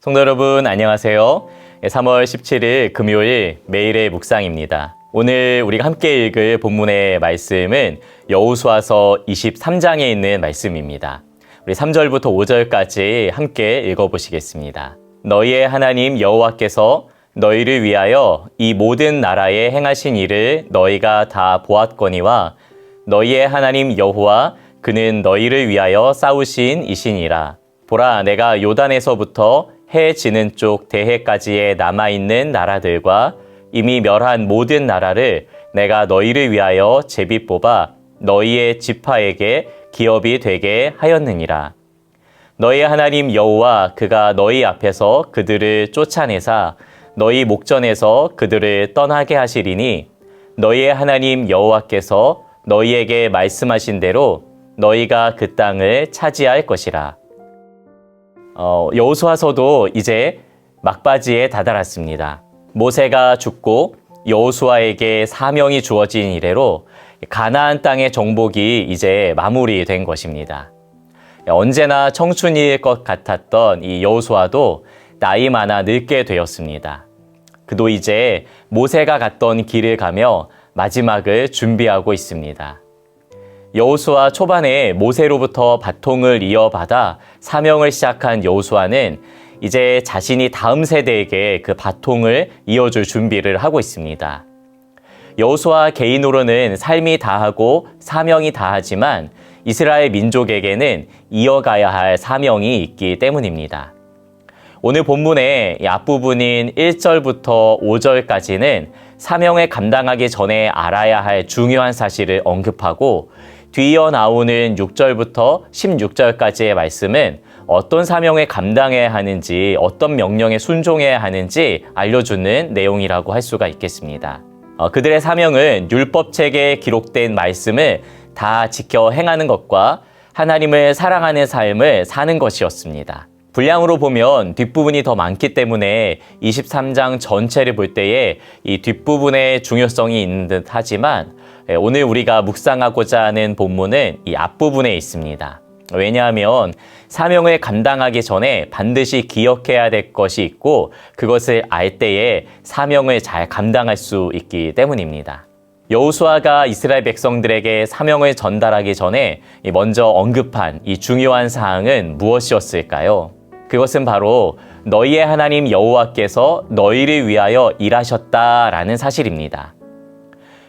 성도 여러분 안녕하세요. 3월 17일 금요일 매일의 묵상입니다. 오늘 우리가 함께 읽을 본문의 말씀은 여호수아서 23장에 있는 말씀입니다. 우리 3절부터 5절까지 함께 읽어보시겠습니다. 너희의 하나님 여호와께서 너희를 위하여 이 모든 나라에 행하신 일을 너희가 다 보았거니와 너희의 하나님 여호와 그는 너희를 위하여 싸우신 이시니라. 보라, 내가 요단에서부터 해 지는 쪽 대해까지의 남아있는 나라들과 이미 멸한 모든 나라를 내가 너희를 위하여 제비 뽑아 너희의 지파에게 기업이 되게 하였느니라. 너희의 하나님 여호와 그가 너희 앞에서 그들을 쫓아내사 너희 목전에서 그들을 떠나게 하시리니 너희의 하나님 여호와께서 너희에게 말씀하신 대로 너희가 그 땅을 차지할 것이라. 여호수아서도 이제 막바지에 다다랐습니다. 모세가 죽고 여호수아에게 사명이 주어진 이래로 가나안 땅의 정복이 이제 마무리된 것입니다. 언제나 청춘일 것 같았던 이 여호수아도 나이 많아 늙게 되었습니다. 그도 이제 모세가 갔던 길을 가며 마지막을 준비하고 있습니다. 여호수아 초반에 모세로부터 바통을 이어받아 사명을 시작한 여호수아는 이제 자신이 다음 세대에게 그 바통을 이어줄 준비를 하고 있습니다. 여호수아 개인으로는 삶이 다하고 사명이 다하지만 이스라엘 민족에게는 이어가야 할 사명이 있기 때문입니다. 오늘 본문의 앞부분인 1절부터 5절까지는 사명을 감당하기 전에 알아야 할 중요한 사실을 언급하고 뒤이어 나오는 6절부터 16절까지의 말씀은 어떤 사명을 감당해야 하는지, 어떤 명령에 순종해야 하는지 알려주는 내용이라고 할 수가 있겠습니다. 그들의 사명은 율법책에 기록된 말씀을 다 지켜 행하는 것과 하나님을 사랑하는 삶을 사는 것이었습니다. 분량으로 보면 뒷부분이 더 많기 때문에 23장 전체를 볼 때에 이 뒷부분의 중요성이 있는 듯 하지만 오늘 우리가 묵상하고자 하는 본문은 이 앞부분에 있습니다. 왜냐하면 사명을 감당하기 전에 반드시 기억해야 될 것이 있고 그것을 알 때에 사명을 잘 감당할 수 있기 때문입니다. 여호수아가 이스라엘 백성들에게 사명을 전달하기 전에 먼저 언급한 이 중요한 사항은 무엇이었을까요? 그것은 바로 너희의 하나님 여호와께서 너희를 위하여 일하셨다라는 사실입니다.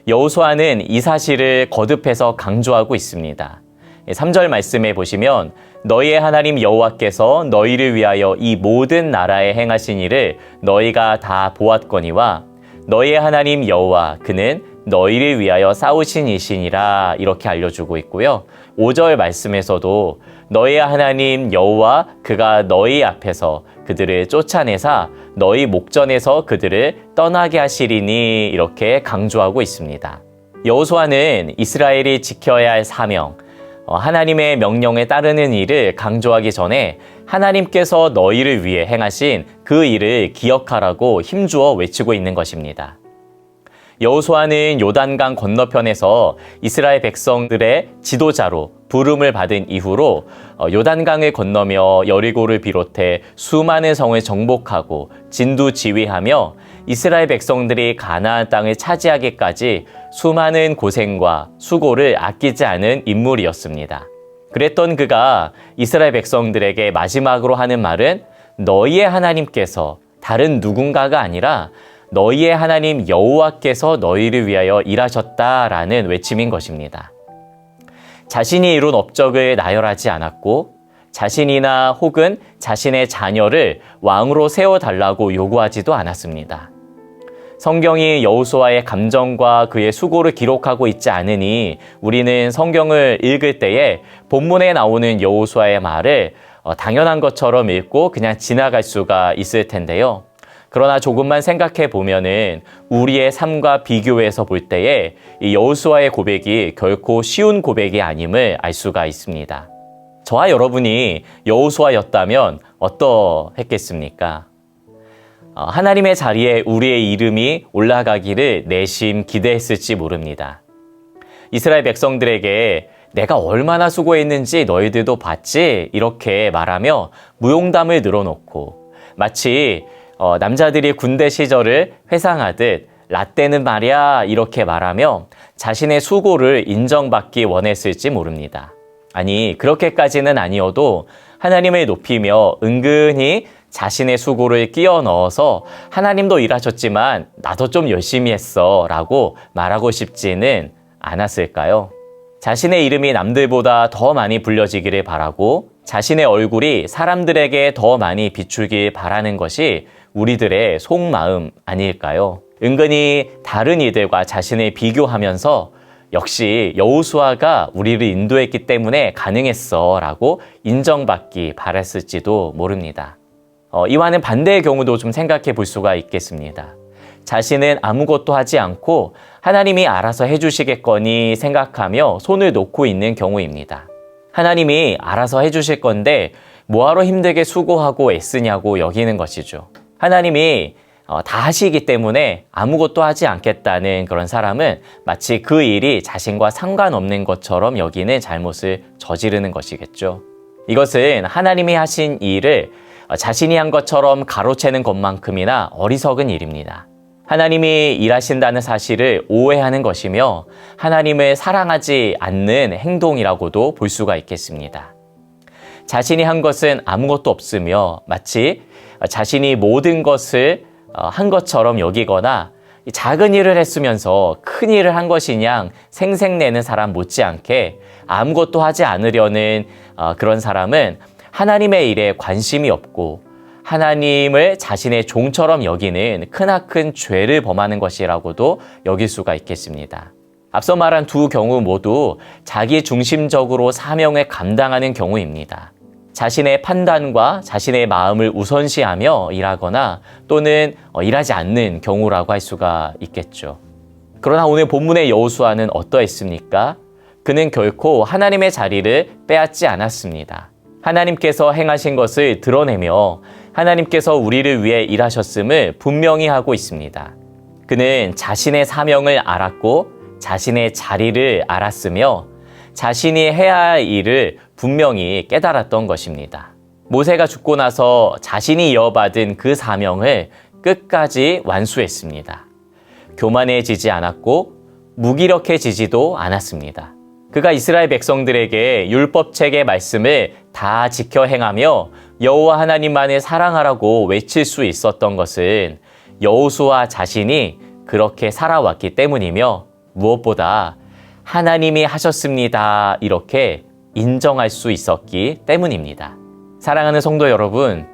여호수아는 이 사실을 거듭해서 강조하고 있습니다. 3절 말씀에 보시면 너희의 하나님 여호와께서 너희를 위하여 이 모든 나라에 행하신 일을 너희가 다 보았거니와 너희의 하나님 여호와 그는 너희를 위하여 싸우신 이시니라 이렇게 알려주고 있고요. 5절 말씀에서도 너희의 하나님 여호와 그가 너희 앞에서 그들을 쫓아내사 너희 목전에서 그들을 떠나게 하시리니 이렇게 강조하고 있습니다. 여호수아는 이스라엘이 지켜야 할 사명, 하나님의 명령에 따르는 일을 강조하기 전에 하나님께서 너희를 위해 행하신 그 일을 기억하라고 힘주어 외치고 있는 것입니다. 여호수아는 요단강 건너편에서 이스라엘 백성들의 지도자로 부름을 받은 이후로 요단강을 건너며 여리고를 비롯해 수많은 성을 정복하고 진두지휘하며 이스라엘 백성들이 가나안 땅을 차지하기까지 수많은 고생과 수고를 아끼지 않은 인물이었습니다. 그랬던 그가 이스라엘 백성들에게 마지막으로 하는 말은 너희의 하나님께서 다른 누군가가 아니라 너희의 하나님 여호와께서 너희를 위하여 일하셨다라는 외침인 것입니다. 자신이 이룬 업적을 나열하지 않았고 자신이나 혹은 자신의 자녀를 왕으로 세워달라고 요구하지도 않았습니다. 성경이 여호수아의 감정과 그의 수고를 기록하고 있지 않으니 우리는 성경을 읽을 때에 본문에 나오는 여호수아의 말을 당연한 것처럼 읽고 그냥 지나갈 수가 있을 텐데요. 그러나 조금만 생각해 보면은 우리의 삶과 비교해서 볼 때에 이 여호수아의 고백이 결코 쉬운 고백이 아님을 알 수가 있습니다. 저와 여러분이 여호수아였다면 어떠했겠습니까? 하나님의 자리에 우리의 이름이 올라가기를 내심 기대했을지 모릅니다. 이스라엘 백성들에게 내가 얼마나 수고했는지 너희들도 봤지? 이렇게 말하며 무용담을 늘어놓고 마치 남자들이 군대 시절을 회상하듯 라떼는 말이야 이렇게 말하며 자신의 수고를 인정받기 원했을지 모릅니다. 아니 그렇게까지는 아니어도 하나님을 높이며 은근히 자신의 수고를 끼워 넣어서 하나님도 일하셨지만 나도 좀 열심히 했어 라고 말하고 싶지는 않았을까요? 자신의 이름이 남들보다 더 많이 불려지기를 바라고 자신의 얼굴이 사람들에게 더 많이 비추길 바라는 것이 우리들의 속마음 아닐까요? 은근히 다른 이들과 자신을 비교하면서 역시 여호수아가 우리를 인도했기 때문에 가능했어 라고 인정받기 바랐을지도 모릅니다. 이와는 반대의 경우도 좀 생각해 볼 수가 있겠습니다. 자신은 아무것도 하지 않고 하나님이 알아서 해주시겠거니 생각하며 손을 놓고 있는 경우입니다. 하나님이 알아서 해주실 건데 뭐하러 힘들게 수고하고 애쓰냐고 여기는 것이죠. 하나님이 다 하시기 때문에 아무것도 하지 않겠다는 그런 사람은 마치 그 일이 자신과 상관없는 것처럼 여기는 잘못을 저지르는 것이겠죠. 이것은 하나님이 하신 일을 자신이 한 것처럼 가로채는 것만큼이나 어리석은 일입니다. 하나님이 일하신다는 사실을 오해하는 것이며 하나님을 사랑하지 않는 행동이라고도 볼 수가 있겠습니다. 자신이 한 것은 아무것도 없으며 마치 자신이 모든 것을 한 것처럼 여기거나 작은 일을 했으면서 큰 일을 한 것이냐 생색내는 사람 못지않게 아무것도 하지 않으려는 그런 사람은 하나님의 일에 관심이 없고 하나님을 자신의 종처럼 여기는 크나큰 죄를 범하는 것이라고도 여길 수가 있겠습니다. 앞서 말한 두 경우 모두 자기 중심적으로 사명을 감당하는 경우입니다. 자신의 판단과 자신의 마음을 우선시하며 일하거나 또는 일하지 않는 경우라고 할 수가 있겠죠. 그러나 오늘 본문의 여호수아는 어떠했습니까? 그는 결코 하나님의 자리를 빼앗지 않았습니다. 하나님께서 행하신 것을 드러내며 하나님께서 우리를 위해 일하셨음을 분명히 하고 있습니다. 그는 자신의 사명을 알았고 자신의 자리를 알았으며 자신이 해야 할 일을 분명히 깨달았던 것입니다. 모세가 죽고 나서 자신이 이어받은 그 사명을 끝까지 완수했습니다. 교만해지지 않았고 무기력해지지도 않았습니다. 그가 이스라엘 백성들에게 율법책의 말씀을 다 지켜 행하며 여호와 하나님만을 사랑하라고 외칠 수 있었던 것은 여호수아 자신이 그렇게 살아왔기 때문이며 무엇보다 하나님이 하셨습니다 이렇게 인정할 수 있었기 때문입니다. 사랑하는 성도 여러분,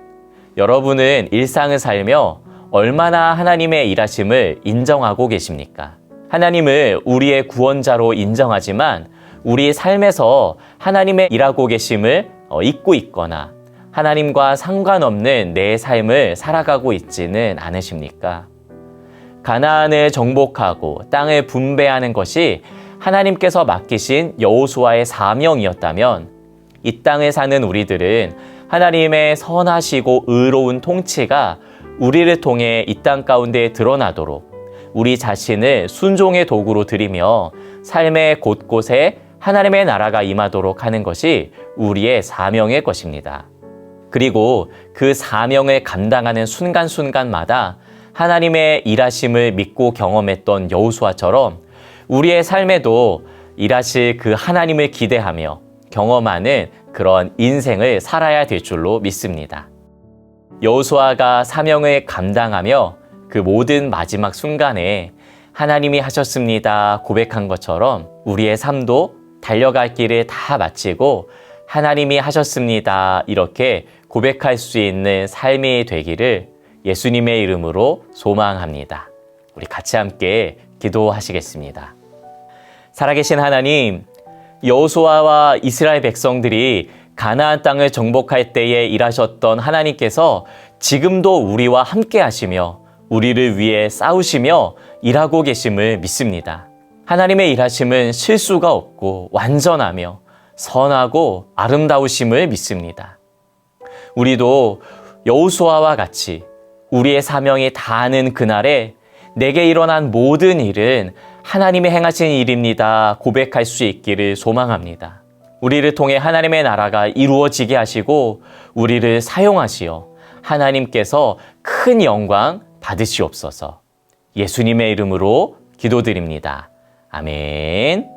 여러분은 일상을 살며 얼마나 하나님의 일하심을 인정하고 계십니까? 하나님을 우리의 구원자로 인정하지만 우리 삶에서 하나님의 일하고 계심을 잊고 있거나 하나님과 상관없는 내 삶을 살아가고 있지는 않으십니까? 가나안을 정복하고 땅을 분배하는 것이 하나님께서 맡기신 여호수아의 사명이었다면 이 땅에 사는 우리들은 하나님의 선하시고 의로운 통치가 우리를 통해 이 땅 가운데 드러나도록 우리 자신을 순종의 도구로 드리며 삶의 곳곳에 하나님의 나라가 임하도록 하는 것이 우리의 사명일 것입니다. 그리고 그 사명을 감당하는 순간순간마다 하나님의 일하심을 믿고 경험했던 여호수아처럼 우리의 삶에도 일하실 그 하나님을 기대하며 경험하는 그런 인생을 살아야 될 줄로 믿습니다. 여호수아가 사명을 감당하며 그 모든 마지막 순간에 하나님이 하셨습니다 고백한 것처럼 우리의 삶도 달려갈 길을 다 마치고 하나님이 하셨습니다 이렇게 고백할 수 있는 삶이 되기를 예수님의 이름으로 소망합니다. 우리 같이 함께 기도하시겠습니다. 살아계신 하나님, 여호수아와 이스라엘 백성들이 가나안 땅을 정복할 때에 일하셨던 하나님께서 지금도 우리와 함께 하시며 우리를 위해 싸우시며 일하고 계심을 믿습니다. 하나님의 일하심은 실수가 없고 완전하며 선하고 아름다우심을 믿습니다. 우리도 여호수아와 같이 우리의 사명이 다하는 그날에 내게 일어난 모든 일은 하나님이 행하신 일입니다 고백할 수 있기를 소망합니다. 우리를 통해 하나님의 나라가 이루어지게 하시고 우리를 사용하시어 하나님께서 큰 영광 받으시옵소서. 예수님의 이름으로 기도드립니다. 아멘.